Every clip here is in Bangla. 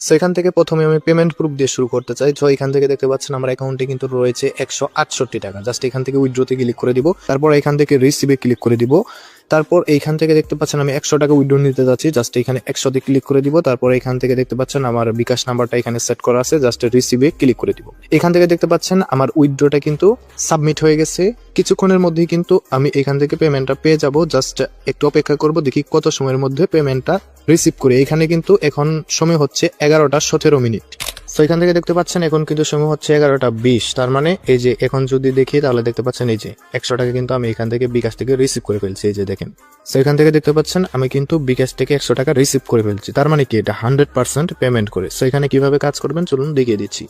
সো এখান থেকে প্রথমে আমি পেমেন্ট প্রুফ দিয়ে শুরু করতে চাই। তো এখান থেকে দেখতে পাচ্ছেন আমার অ্যাকাউন্টে কিন্তু রয়েছে 168 টাকা। জাস্ট এখান থেকে উইথড্রোতে ক্লিক করে দিব, তারপর এখান থেকে রিসিভে ক্লিক করে দিব। তারপর এইখান থেকে দেখতে পাচ্ছেন আমি 100 টাকা উইথড্রো নিতে যাচ্ছি। জাস্ট এখানে 100 তে ক্লিক করে দিব। তারপর এখান থেকে দেখতে পাচ্ছেন আমার বিকাশ নাম্বারটা এখানে সেট করা আছে। জাস্ট রিসিভে ক্লিক করে দিব। এখান থেকে দেখতে পাচ্ছেন আমার উইথড্রোটা কিন্তু সাবমিট হয়ে গেছে। কিছুক্ষণের মধ্যেই কিন্তু আমি এখান থেকে পেমেন্টটা পেয়ে যাব। জাস্ট একটু অপেক্ষা করব, দেখি কত সময়ের মধ্যে পেমেন্টটা রিসিভ করে। এখানে কিন্তু এখন সময় হচ্ছে 11:17। তো এখান থেকে দেখতে পাচ্ছেন এখন কিন্তু সময় হচ্ছে 11:20। তার মানে এই যে এখন যদি দেখি তাহলে দেখতে পাচ্ছেন এই যে 100 টাকা কিন্তু আমি এখান থেকে বিকাশ থেকে রিসিভ করে ফেলছি। এই যে দেখেন, তো এখান থেকে দেখতে পাচ্ছেন আমি কিন্তু বিকাশ থেকে 100 টাকা রিসিভ করে ফেলছি। তার মানে কি এটা 100% পেমেন্ট করে। সো এখানে কিভাবে কাজ করবেন চলুন দেখিয়ে দিচ্ছি।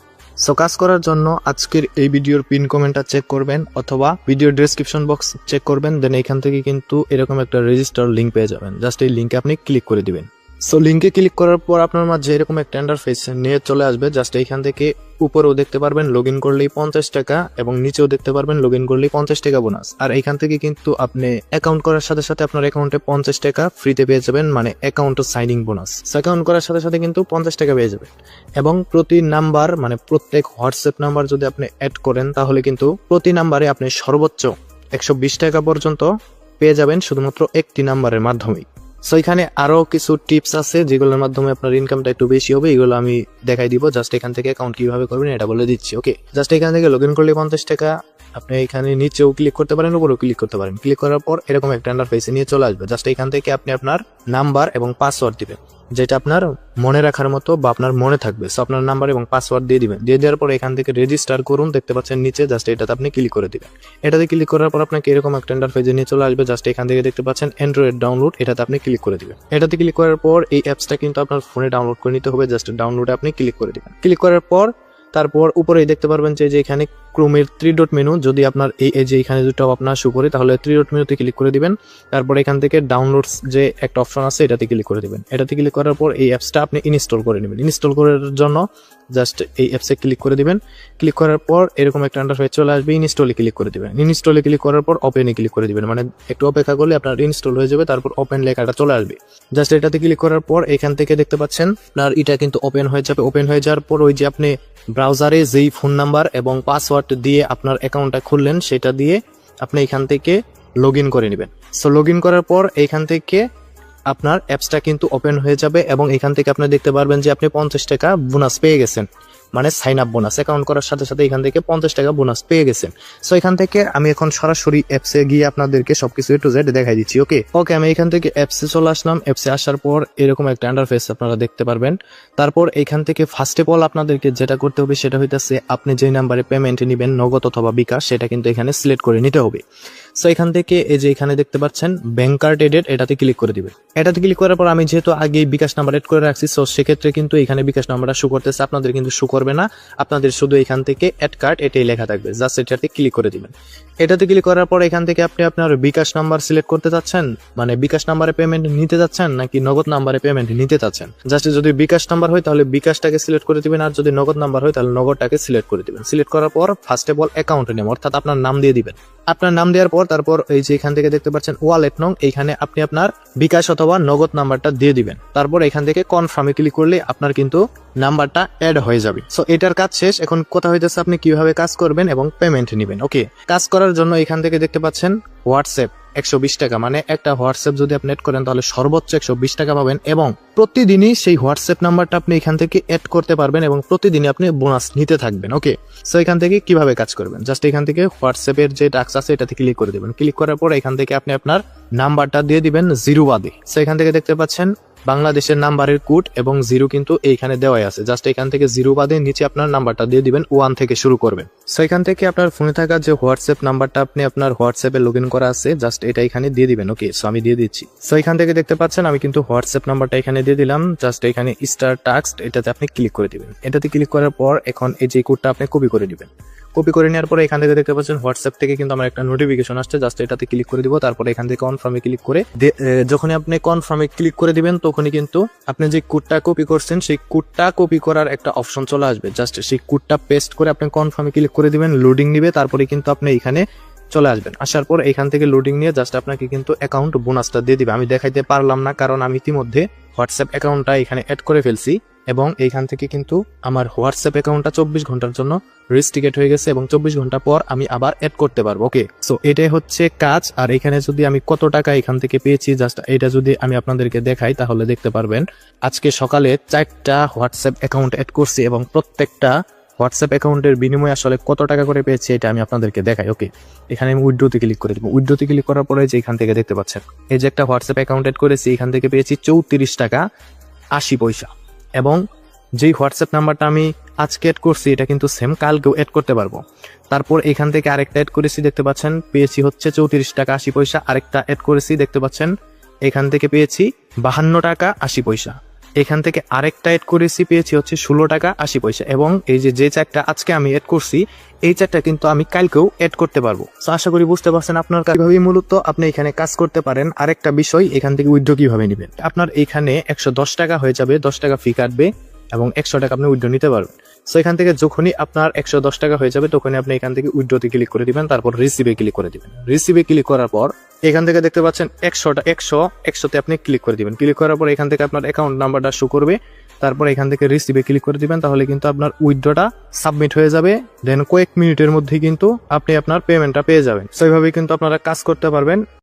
সো কাজ করার জন্য আজকের এই ভিডিওর পিন কমেন্টটা চেক করবেন অথবা ভিডিওর ডেসক্রিপশন বক্স চেক করবেন। দেন এখান থেকে কিন্তু এরকম একটা রেজিস্টার লিঙ্ক পেয়ে যাবেন। জাস্ট এই লিঙ্কে আপনি ক্লিক করে দিবেন। সো লিঙ্কে ক্লিক করার পর আপনার মাঝে এরকম একটা ইন্টারফেস নিয়ে চলে আসবে। জাস্ট এইখান থেকে উপরেও দেখতে পারবেন লগ ইন করলেই 50 টাকা এবং নিচেও দেখতে পারবেন লগ ইন করলেই 50 টাকা বোনাস। আর এইখান থেকে কিন্তু আপনি অ্যাকাউন্ট করার সাথে সাথে আপনার অ্যাকাউন্টে 50 টাকা ফ্রিতে পেয়ে যাবেন, মানে অ্যাকাউন্ট সাইনিং বোনাস। অ্যাকাউন্ট করার সাথে সাথে কিন্তু 50 টাকা পেয়ে যাবেন। এবং প্রতি নাম্বার মানে প্রত্যেক হোয়াটসঅ্যাপ নাম্বার যদি আপনি অ্যাড করেন তাহলে কিন্তু প্রতি নাম্বারে আপনি সর্বোচ্চ 120 টাকা পর্যন্ত পেয়ে যাবেন শুধুমাত্র একটি নাম্বারের মাধ্যমেই। সো এখানে আরো কিছু টিপস আছে যেগুলোর মাধ্যমে আপনার ইনকামটা একটু বেশি হবে, এগুলো আমি দেখাই দিব। জাস্ট এখান থেকে অ্যাকাউন্ট কিভাবে করবেন এটা বলে দিচ্ছি। ওকে, জাস্ট এখান থেকে লগ ইন করলে 50 টাকা। আপনি এখানে নিচেও ক্লিক করতে পারেন, উপরেও ক্লিক করতে পারেন। ক্লিক করার পর এরকম একটা ইন্টারফেসে নিয়ে চলে আসবে। জাস্ট এখান থেকে আপনি আপনার নাম্বার এবং পাসওয়ার্ড দিবেন, যেটা আপনার মনে রাখার মতো বা আপনার মনে থাকবে। সো আপনার নাম্বার এবং পাসওয়ার্ড দিয়ে দিবেন। দিয়ে দেওয়ার পর এখান থেকে রেজিস্টার করুন দেখতে পাচ্ছেন নিচে। জাস্ট এটাতে আপনি ক্লিক করে দিবেন। এটাতে ক্লিক করার পর আপনাকে এরকম একটা ইন্টারফেসে নিয়ে চলে আসবে। জাস্ট এখান থেকে দেখতে পাচ্ছেন অ্যান্ড্রয়েড ডাউনলোড, এটাতে আপনি ক্লিক করে দিবেন। এটাতে ক্লিক করার পর এই অ্যাপসটা কিন্তু আপনার ফোনে ডাউনলোড করে নিতে হবে। জাস্ট ডাউনলোডে আপনি ক্লিক করে দিবেন। ক্লিক করার পর তারপর উপরেই দেখতে পারবেন যে এখানে ক্রোমের 3 ডট মেনু, যদি আপনার এই যে এখানে দুটো আপনার শো করে তাহলে 3 ডট মেনুতে ক্লিক করে দিবেন। তারপর এখান থেকে ডাউনলোডস যে একটা অপশন আছে এটাতে ক্লিক করে দিবেন। এটাতে ক্লিক করার পর এই অ্যাপসটা আপনি ইনস্টল করে নেবেন। ইনস্টল করার জন্য জাস্ট এই অ্যাপসে ক্লিক করে দিবেন। ক্লিক করার পর এরকম একটা ইন্টারফেস চলে আসবে। ইনস্টলে ক্লিক করে দিবেন। ইনস্টলে ক্লিক করার পর ওপেনে ক্লিক করে দিবেন, মানে একটু অপেক্ষা করলে আপনার ইনস্টল হয়ে যাবে। তারপর ওপেন লেখাটা চলে আসবে। জাস্ট এটাতে ক্লিক করার পর এখান থেকে দেখতে পাচ্ছেন আপনার এটা কিন্তু ওপেন হয়ে যাবে। ওপেন হয়ে যাওয়ার পর ওই যে আপনি ব্রাউজারে যেই ফোন নাম্বার এবং পাসওয়ার্ড দিয়ে আপনার অ্যাকাউন্টটা খুললেন সেটা দিয়ে আপনি এখান থেকে লগ ইন করে নেবেন। সো লগ ইন করার পর এখান থেকে আপনার অ্যাপসটা কিন্তু ওপেন হয়ে যাবে এবং এখান থেকে আপনি দেখতে পারবেন যে আপনি 50 টাকা বোনাস পেয়ে গেছেন, মানে সাইন আপ বোনাস। অ্যাকাউন্ট করার সাথে সাথে এখান থেকে 50 টাকা বোনাস পেয়ে গেছেন। সো এখান থেকে আমি এখন সরাসরি অ্যাপসে গিয়ে আপনাদেরকে সবকিছু টু জেড দেখাই দিচ্ছি। ওকে আমি এখান থেকে অ্যাপসে চলে আসলাম। অ্যাপসে আসার পর এরকম একটা ইন্টারফেস আপনারা দেখতে পারবেন। তারপর এখান থেকে ফার্স্ট অফ অল আপনাদেরকে যেটা করতে হবে সেটা হইতেছে আপনি যে নাম্বারে পেমেন্ট নেবেন নগদ অথবা বিকাশ, সেটা কিন্তু এখানে সিলেক্ট করে নিতে হবে। সো এখান থেকে এই যে এখানে দেখতে পাচ্ছেন ব্যাংক কার্ড এডেড, এটাতে ক্লিক করে দিবেন। এটাতে ক্লিক করার পর আমি যেহেতু আগে বিকাশ নাম্বার এড করে রাখছি, সো সেক্ষেত্রে কিন্তু এখানে বিকাশ নাম্বারটা শো করতেছে, আপনাদের কিন্তু শো করবে না। আপনাদের শুধু এখান থেকে অ্যাড কার্ড এটাই লেখা থাকবে। জাস্ট এটাতে ক্লিক করে দিবেন। এটাতে ক্লিক করার পর এখান থেকে আপনি আপনার বিকাশ নাম্বার সিলেক্ট করতে চাচ্ছেন, মানে বিকাশ নাম্বারে পেমেন্ট নিতে চাচ্ছেন নাকি নগদ নাম্বারে পেমেন্ট নিতে চাচ্ছেন। জাস্ট যদি বিকাশ নাম্বার হয় তাহলে বিকাশটাকে সিলেক্ট করে দিবেন, আর যদি নগদ নাম্বার হয় তাহলে নগদটাকে সিলেক্ট করে দিবেন। সিলেক্ট করার পর first of all account name অর্থাৎ আপনার নাম দিয়ে দিবেন। আপনার নাম দেওয়ার পর তারপর এই যে এখান থেকে দেখতে পাচ্ছেন ওয়ালেট নং, এইখানে আপনি আপনার বিকাশ অথবা নগদ নাম্বারটা দিয়ে দিবেন। তারপর এখান থেকে কনফার্মে ক্লিক করলে আপনার কিন্তু নাম্বারটা অ্যাড হয়ে যাবে। সো এটার কাজ শেষ। এখন কথা হইতেছে আপনি কিভাবে কাজ করবেন এবং পেমেন্ট নেবেন। ওকে, কাজ করার জন্য এখান থেকে দেখতে পাচ্ছেন হোয়াটসঅ্যাপ 120 টাকা, মানে একটা হোয়াটসঅ্যাপ যদি আপনি এড করেন তাহলে সর্বোচ্চ 120 টাকা পাবেন এবং প্রতিদিনই সেই হোয়াটসঅ্যাপ নাম্বারটা আপনি এখান থেকে এড করতে পারবেন এবং প্রতিদিনই আপনি বোনাস নিতে থাকবেন। ওকে, সো এখান থেকে কিভাবে কাজ করবেন, জাস্ট এখান থেকে হোয়াটসঅ্যাপের যে টাস্ক আছে এটাতে ক্লিক করে দেবেন। ক্লিক করার পর এখান থেকে আপনি আপনার নাম্বারটা দিয়ে দিবেন 0 বাদে। সো এখান থেকে দেখতে পাচ্ছেন বাংলাদেশের নাম্বারের কোড এবং 0 কিন্তু এইখানে দেওয়াই আছে। জাস্ট এখান থেকে 0 বাদে নিচে আপনার নাম্বারটা দিয়ে দিবেন, 1 থেকে শুরু করবেন। সো এখান থেকে আপনার ফোনে থাকা যে হোয়াটসঅ্যাপ নাম্বারটা আপনি আপনার হোয়াটসঅ্যাপে লগ ইন করা আছে জাস্ট এটা এখানে দিয়ে দিবেন। ওকে, সো আমি দিয়ে দিচ্ছি। সো এখান থেকে দেখতে পাচ্ছেন আমি কিন্তু হোয়াটসঅ্যাপ নাম্বারটা এখানে দিয়ে দিলাম। জাস্ট এখানে স্টার টাস্ক এটাতে আপনি ক্লিক করে দিবেন। এটাতে ক্লিক করার পর এখন এই যে কোডটা আপনি কপি করে দিবেন। কপি করে নেওয়ার পরে এখান থেকে দেখতে পাচ্ছেন হোয়াটসঅ্যাপ থেকে কিন্তু আমার একটা নোটিফিকেশন আসছে। জাস্ট এটাতে ক্লিক করে দিব। তারপরে এখান থেকে কনফার্মে ক্লিক করে যখনই আপনি কনফার্মে ক্লিক করে দিবেন তখনই কিন্তু আপনি যে কোডটা কপি করছেন সেই কোডটা কপি করার একটা অপশন চলে আসবে। জাস্ট সেই কোডটা পেস্ট করে আপনি কনফার্মে ক্লিক করে দিবেন। লোডিং নিবে, তারপরে কিন্তু আপনি এখানে চলে আসবেন। আসার পর এখান থেকে লোডিং নিয়ে জাস্ট আপনাকে কিন্তু অ্যাকাউন্ট বোনাসটা দিয়ে দিবে। আমি দেখাইতে পারলাম না কারণ আমি ইতিমধ্যে হোয়াটসঅ্যাপ অ্যাকাউন্টটা এখানে অ্যাড করে ফেলছি। এবং এইখান থেকে কিন্তু আমার হোয়াটসঅ্যাপ অ্যাকাউন্টটা 24 ঘন্টার জন্য রেস্ট্রিকেট হয়ে গেছে এবং 24 ঘন্টা পর আমি আবার অ্যাড করতে পারবো। ওকে, সো এটাই হচ্ছে কাজ। আর এখানে যদি আমি কত টাকা এখান থেকে পেয়েছি জাস্ট এটা যদি আমি আপনাদেরকে দেখাই তাহলে দেখতে পারবেন। আজকে সকালে 4টা হোয়াটসঅ্যাপ অ্যাকাউন্ট অ্যাড করছি এবং প্রত্যেকটা হোয়াটসঅ্যাপ অ্যাকাউন্টের বিনিময়ে আসলে কত টাকা করে পেয়েছি এটা আমি আপনাদেরকে দেখাই। ওকে, এখানে আমি উইথড্রোতে ক্লিক করে দেবো। উইথড্রোতে ক্লিক করার পরে যে এখান থেকে দেখতে পাচ্ছেন এই যে একটা হোয়াটসঅ্যাপ অ্যাকাউন্ট অ্যাড করেছি, এখান থেকে পেয়েছি 34 টাকা 80 পয়সা। এবং যেই হোয়াটসঅ্যাপ নাম্বারটা আমি আজকে অ্যাড করছি এটা কিন্তু সেম কালকেও অ্যাড করতে পারবো। তারপর এখান থেকে আরেকটা অ্যাড করেছি, দেখতে পাচ্ছেন পেয়েছি হচ্ছে 34 টাকা 80 পয়সা। আরেকটা অ্যাড করেছি, দেখতে পাচ্ছেন এখান থেকে পেয়েছি 52 টাকা 80 পয়সা। এখান থেকে আরেকটা অ্যাড করেছি, পেয়েছি হচ্ছে 16 টাকা 80 পয়সা। এবং এই যে চারটা আজকে আমি অ্যাড করছি এই চারটা কিন্তু আমি কালকেও অ্যাড করতে পারবো। তো আশা করি বুঝতে পারছেন আপনার কিভাবে মূলত আপনি এখানে কাজ করতে পারেন। আরেকটা বিষয়, এখান থেকে উইথড্র কিভাবে নেবেন। আপনার এখানে 110 টাকা হয়ে যাবে, 10 টাকা ফি কাটবে এবং 100 টাকা আপনি উইথড্র নিতে পারবেন। সো এখান থেকে যখনই আপনার 110 টাকা হয়ে যাবে তখনই আপনি এখান থেকে উইথড্রতে ক্লিক করে দিবেন, তারপর রিসিভে ক্লিক করে দিবেন। রিসিভে ক্লিক করার পর এখান থেকে দেখতে পাচ্ছেন 100তে আপনি ক্লিক করে দিবেন। ক্লিক করার পর এখান থেকে আপনার অ্যাকাউন্ট নাম্বারটা শো করবে, তারপর এখান থেকে রিসিভে ক্লিক করে দিবেন। তাহলে কিন্তু আপনার উইথড্রটা সাবমিট হয়ে যাবে। দেন কয়েক মিনিটের মধ্যেই কিন্তু আপনি আপনার পেমেন্টটা পেয়ে যাবেন। সো এইভাবে কিন্তু আপনারা কাজ করতে পারবেন।